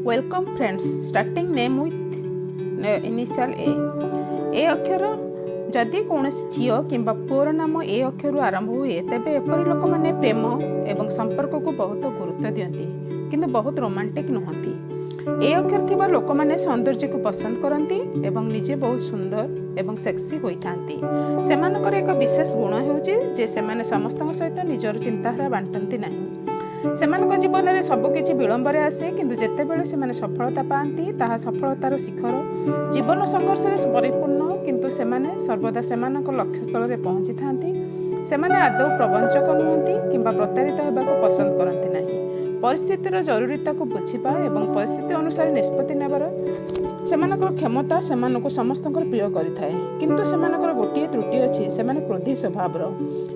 Welcome friends, starting name with initial A. ए अक्षर जदि कौन झील कि पुअर नाम ए अक्षर आरंभ हुए तेबे एपरी लोक मैंने प्रेम एवं संपर्क को बहुत गुरुत्व दियंती किंतु बहुत रोमांटिक नुहंती। ए अक्षर थिबा लोक मैंने सौंदर्य को पसंद करती एवं निजे बहुत सुंदर एवं सेक्सी होइथांती। सेमानकर एक विशेष गुण हेउची जे सेमाने समस्तक सहित निजर चिंताधारा बांटती नहीं। सेमानक जीवन में सबकिछि विलंबरे आसे किंतु जेतेबेले सेमाने सफलता पाती ताहा सफलतार शिखर जीवन संघर्ष में परिपूर्ण किंतु सेमाने सर्वदा सेमानक लक्ष्यस्थल में पहुँची थांती। सेमाने आदौ प्रवंचक नुहंती किंबा प्रतारित होबाको पसंद करती नहीं। परिस्थितिर जरूरीता को बुझिबा एवं परिस्थिति अनुसार निष्पत्ति नेबार सेमानकर क्षमता सेमानकु समस्तकर प्रिय करिथाए किंतु सेमानकर गोटिए त्रुटि अछि सेमाने क्रोधी स्वभावर।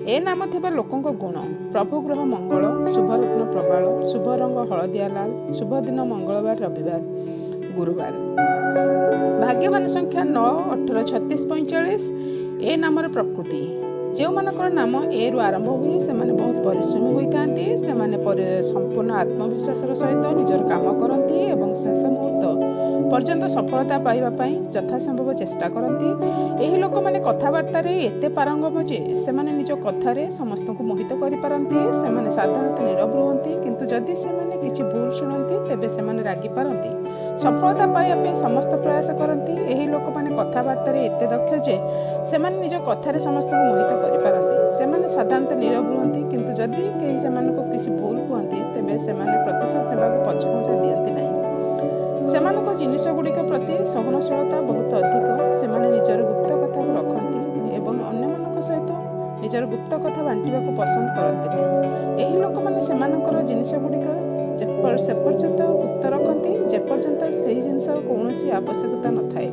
ए नाम थिबा लोकंक गुण प्रभु ग्रह मंगल शुभ रत्न प्रबाल शुभ रंग हलदिया लाल शुभ दिन मंगलवार रविवार गुरुवार। भाग्यवान संख्या 9 18 36 45। ए नामर प्रकृति जो मानकर नाम ए रु आरंभ हुए से बहुत परिश्रमी होती संपूर्ण आत्मविश्वास सहित निजर काम करती एवं शेष मुहूर्त पर्यंत सफलता पाइबापी यथासंभव चेष्टा करती। यही लोक मैंने कथबार्ता एते पारंगम जे से निज कथार समस्त को मोहित करपारती। से साधारणतः नीरव रुहति किंतु जदि से किसी भूल शुणती तेबे से रागी पारती। सफलता पाइबापी समस्त प्रयास करती। यही लोक मैंने कथबार्ता एते दक्ष जे से निज कथार समस्त को मोहित करिपारती। से साधारणतः नीरव रुहति किंतु जदि कहीं से किसी भूल कहती तेबे से प्रतिशोध नेबाक पछघुंचा दियंती नहीं। सेमानक जिनिस गुड़िक प्रति सहनशीलता बहुत अधिक। से निजर गुप्त कथा को रखती एवं अन्य मान सहित निजर गुप्त कथा बांटा पसंद करती नहीं। यही लोक मैंने सेमानकर जिनिस गुड़िक से पर्यंत गुप्त रखती जेपर्यंत से जिनसर कौन आवश्यकता न थाए।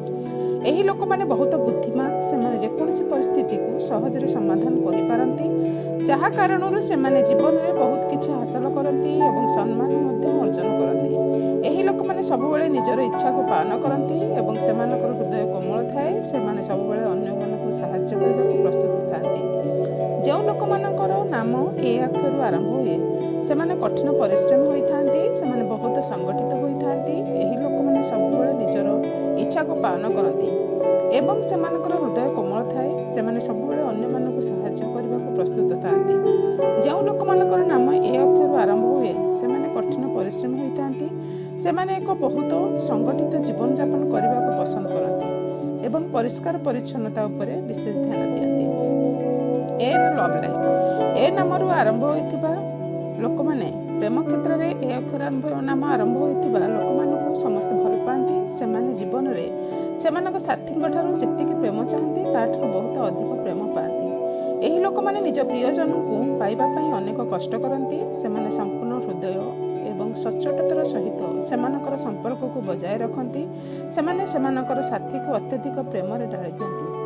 यही लोक मैंने बहुत बुद्धिमान से जेकोसी परिस्थिति को सहजरे समाधान करिपारती जहा कारणरू से जीवन में बहुत किछि हासिल करती एवं सम्मान अर्जन करती। यही लोक मैंने सबुबले निजर इच्छा को पालन करती एवं सेमानकर हृदय कोमल थाए। से सबुबले अन्य मानक साहाय्य करने को प्रस्तुत थांती। जो लोक मानकर नाम ए अक्षर आरंभ हुए से कठिन परिश्रमी होती से बहुत संगठित होती। यही लोक मैंने सबुबले निजर इच्छा को पालन करती एवं सेमानकर हृदय कोमल थाए। से सबुबले अन्य मानक साहाय्य करने को प्रस्तुत थांती। जो लोक मानकर नाम ए अक्षर आरंभ हुए से कठिन परिश्रमी होती से एक बहुत संगठित जीवन यापन करने को पसंद करती एवं परिष्कार परिच्छन्नता उपरे विशेष ध्यान दियंती। ए लव लाइफ ए नाम आरंभ होइथिबा लोक माने प्रेम क्षेत्र में ए अक्षर नाम आरंभ होइथिबा लोक मानक समस्त भल पाती। से जीवन में से साथी जेतिक प्रेम चाहती ताठू बहुत अधिक प्रेम पाती। यही लोक मैंने निज प्रियजन को पाइबापी अनेक कष्ट करती। से संपूर्ण हृदय एवं सचोटतार सहित सेमानकर संपर्क को बजाय रखती। से साथी को अत्यधिक प्रेम ढाली दियंती।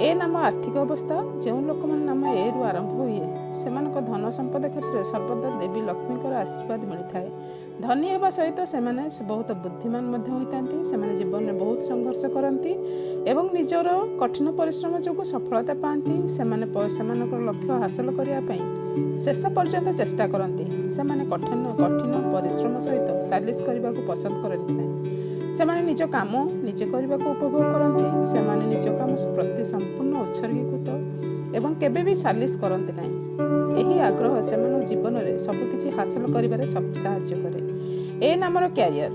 ए नाम आर्थिक अवस्था जो लोक मैंने नाम ए रु आरंभ हुए से धन संपद क्षेत्र में सर्वदा देवी लक्ष्मी आशीर्वाद मिलता है। धनी होगा सहित से बहुत बुद्धिमान होती। से जीवन में बहुत संघर्ष करती एवं निजर कठिन परिश्रम जो सफलता पाती। से लक्ष्य हासिल करने शेष पर्यंत चेष्टा करती। से कठिन परिश्रम सहित सालिश करने को पसंद करती नहीं। से निज काम निजे करने को उपभोग करती। से निज काम प्रति संपूर्ण उत्सर्गीकृत एवं केबे भी सालिश करती नहीं। यही आग्रह से जीवन में सबकि हासिल कर साहाय्य करे। ए नामर क्यारियर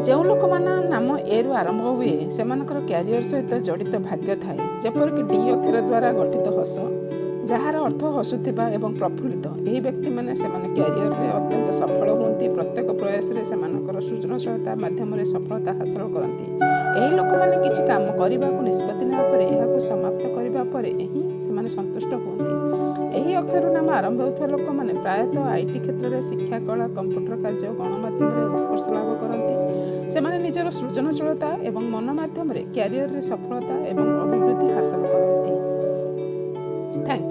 जो लोक मान नाम ए रु आरंभ हुए से क्यारियर सहित जड़ित भाग्य थाए। जेपरिक डी अक्षर द्वारा गठित हस जार अर्थ हसुवा एवं प्रफुल्लित। यही व्यक्ति मैंने क्यारियर में अत्यंत सफल होती। प्रत्येक प्रयास में से सृजनशीलता माध्यम सफलता हासिल करती। यही लोक मैंने किसी काम करने को निष्पत्ति नेबापर समाप्त करने ही संतुष्ट होती। यही अक्षर नाम आरंभ होता लोक मैंने प्रायतः आईटी क्षेत्र में शिक्षा कला कंप्यूटर कार्य गणमाध्यम उत्कर्ष लाभ करती। से निजर सृजनशीलता एवं मन माध्यम क्यारियर में सफलता एवं अभिवृद्धि हासिल करती। थैंक